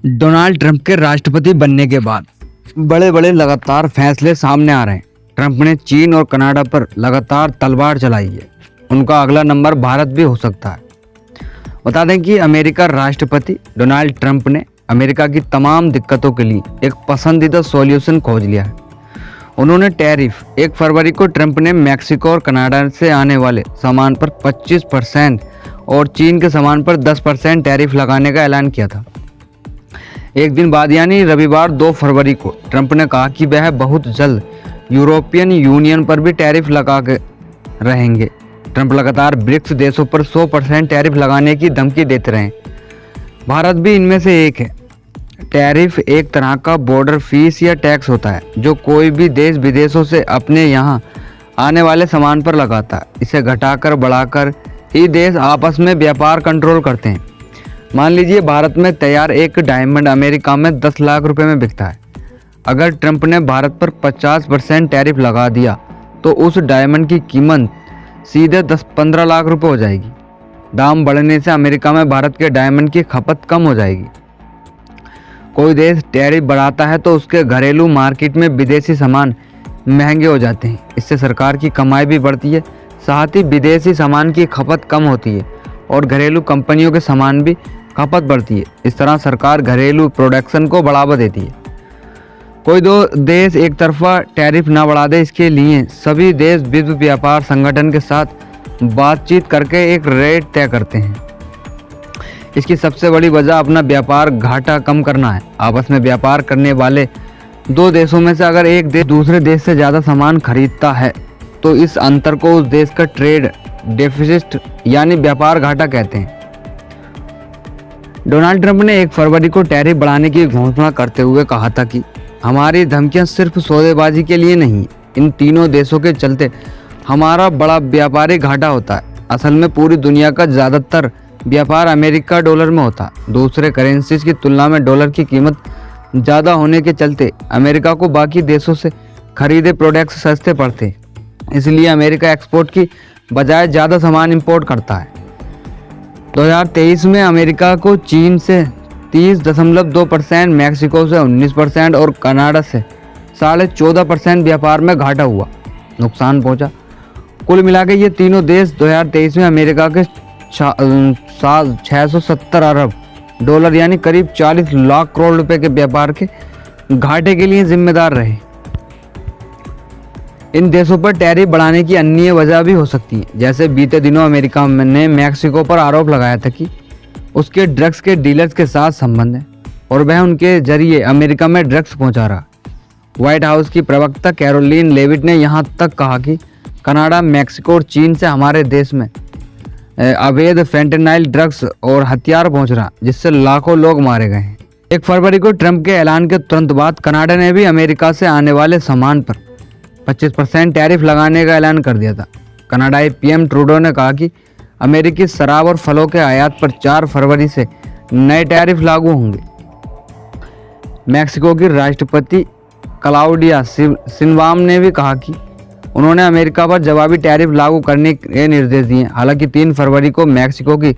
Donald Trump के राष्ट्रपति बनने के बाद बड़े बड़े लगातार फैसले सामने आ रहे हैं। ट्रंप ने चीन और कनाडा पर लगातार तलवार चलाई है। उनका अगला नंबर भारत भी हो सकता है। बता दें कि अमेरिका राष्ट्रपति डोनाल्ड ट्रंप ने अमेरिका की तमाम दिक्कतों के लिए एक पसंदीदा सॉल्यूशन खोज लिया है। उन्होंने टैरिफ 1 फरवरी को ट्रंप ने मैक्सिको और कनाडा से आने वाले सामान पर 25% और चीन के सामान पर 10% टैरिफ लगाने का ऐलान किया था। एक दिन बाद यानी रविवार 2 फरवरी को ट्रंप ने कहा कि वह बहुत जल्द यूरोपियन यूनियन पर भी टैरिफ लगा के रहेंगे। ट्रंप लगातार ब्रिक्स देशों पर 100% टैरिफ लगाने की धमकी देते रहे। भारत भी इनमें से एक है। टैरिफ एक तरह का बॉर्डर फीस या टैक्स होता है जो कोई भी देश विदेशों से अपने यहाँ आने वाले सामान पर लगाता है। इसे घटाकर बढ़ाकर ही देश आपस में व्यापार कंट्रोल करते हैं। मान लीजिए भारत में तैयार एक डायमंड अमेरिका में 10 लाख रुपए में बिकता है। अगर ट्रंप ने भारत पर 50% टैरिफ लगा दिया तो उस डायमंड की कीमत सीधे 10-15 लाख रुपए हो जाएगी। दाम बढ़ने से अमेरिका में भारत के डायमंड की खपत कम हो जाएगी। कोई देश टैरिफ बढ़ाता है तो उसके घरेलू मार्केट में विदेशी सामान महंगे हो जाते हैं। इससे सरकार की कमाई भी बढ़ती है, साथ ही विदेशी सामान की खपत कम होती है और घरेलू कंपनियों के सामान भी खपत बढ़ती है। इस तरह सरकार घरेलू प्रोडक्शन को बढ़ावा देती है। कोई दो देश एक तरफा टैरिफ ना बढ़ा दे, इसके लिए सभी देश विश्व व्यापार संगठन के साथ बातचीत करके एक रेट तय करते हैं। इसकी सबसे बड़ी वजह अपना व्यापार घाटा कम करना है। आपस में व्यापार करने वाले दो देशों में से अगर एक देश दूसरे देश से ज़्यादा सामान खरीदता है तो इस अंतर को उस देश का ट्रेड डेफिसिट यानी व्यापार घाटा कहते हैं। डोनाल्ड ट्रंप ने 1 फरवरी को टैरिफ बढ़ाने की घोषणा करते हुए कहा था कि हमारी धमकियां सिर्फ सौदेबाजी के लिए नहीं, इन तीनों देशों के चलते हमारा बड़ा व्यापारिक घाटा होता है। असल में पूरी दुनिया का ज़्यादातर व्यापार अमेरिका डॉलर में होता है। दूसरे करेंसीज की तुलना में डॉलर की कीमत ज़्यादा होने के चलते अमेरिका को बाकी देशों से खरीदे प्रोडक्ट्स सस्ते पड़ते हैं। इसलिए अमेरिका एक्सपोर्ट की बजाय ज़्यादा सामान इंपोर्ट करता है। 2023 में अमेरिका को चीन से 30.2%, मैक्सिको से 19% और कनाडा से 14.5% व्यापार में घाटा हुआ, नुकसान पहुंचा। कुल मिला के ये तीनों देश 2023 में अमेरिका के 670 अरब डॉलर यानी करीब 40 लाख करोड़ रुपए के व्यापार के घाटे के लिए जिम्मेदार रहे। इन देशों पर टैरिफ बढ़ाने की अन्य वजह भी हो सकती है। जैसे बीते दिनों अमेरिका ने मैक्सिको पर आरोप लगाया था कि उसके ड्रग्स के डीलर्स के साथ संबंध है और वह उनके जरिए अमेरिका में ड्रग्स पहुंचा रहा। व्हाइट हाउस की प्रवक्ता कैरोलिन लेविट ने यहां तक कहा कि कनाडा, मैक्सिको और चीन से हमारे देश में अवैध फेंटेनाइल ड्रग्स और हथियार पहुंच रहा, जिससे लाखों लोग मारे गए हैं। 1 फरवरी को ट्रंप के ऐलान के तुरंत बाद कनाडा ने भी अमेरिका से आने वाले सामान पर 25% टैरिफ लगाने का ऐलान कर दिया था। कनाडाई पीएम ट्रूडो ने कहा कि अमेरिकी शराब और फलों के आयात पर 4 फरवरी से नए टैरिफ लागू होंगे। मैक्सिको की राष्ट्रपति क्लाउडिया शिनबाम ने भी कहा कि उन्होंने अमेरिका पर जवाबी टैरिफ लागू करने के निर्देश दिए। हालांकि 3 फरवरी को मैक्सिको की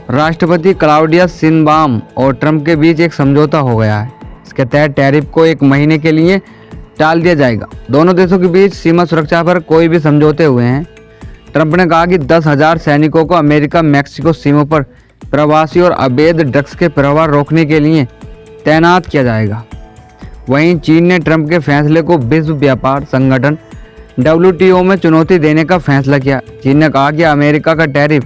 राष्ट्रपति क्लाउडिया शिनबाम और ट्रंप के बीच एक समझौता हो गया है। इसके तहत टैरिफ को 1 महीने के लिए टाल दिया जाएगा। दोनों देशों के बीच सीमा सुरक्षा पर कोई भी समझौते हुए हैं। ट्रंप ने कहा कि 10,000 सैनिकों को अमेरिका मैक्सिको सीमा पर प्रवासी और अवैध ड्रग्स के प्रवाह रोकने के लिए तैनात किया जाएगा। वहीं चीन ने ट्रंप के फैसले को विश्व व्यापार संगठन WTO में चुनौती देने का फैसला किया। चीन ने कहा कि अमेरिका का टैरिफ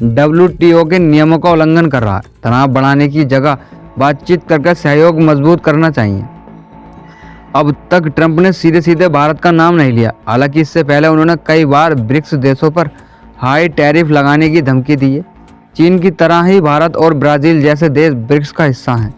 WTO के नियमों का उल्लंघन कर रहा है। तनाव बढ़ाने की जगह बातचीत करके सहयोग मजबूत करना चाहिए। अब तक ट्रंप ने सीधे सीधे भारत का नाम नहीं लिया। हालांकि इससे पहले उन्होंने कई बार ब्रिक्स देशों पर हाई टैरिफ लगाने की धमकी दी है। चीन की तरह ही भारत और ब्राज़ील जैसे देश ब्रिक्स का हिस्सा हैं।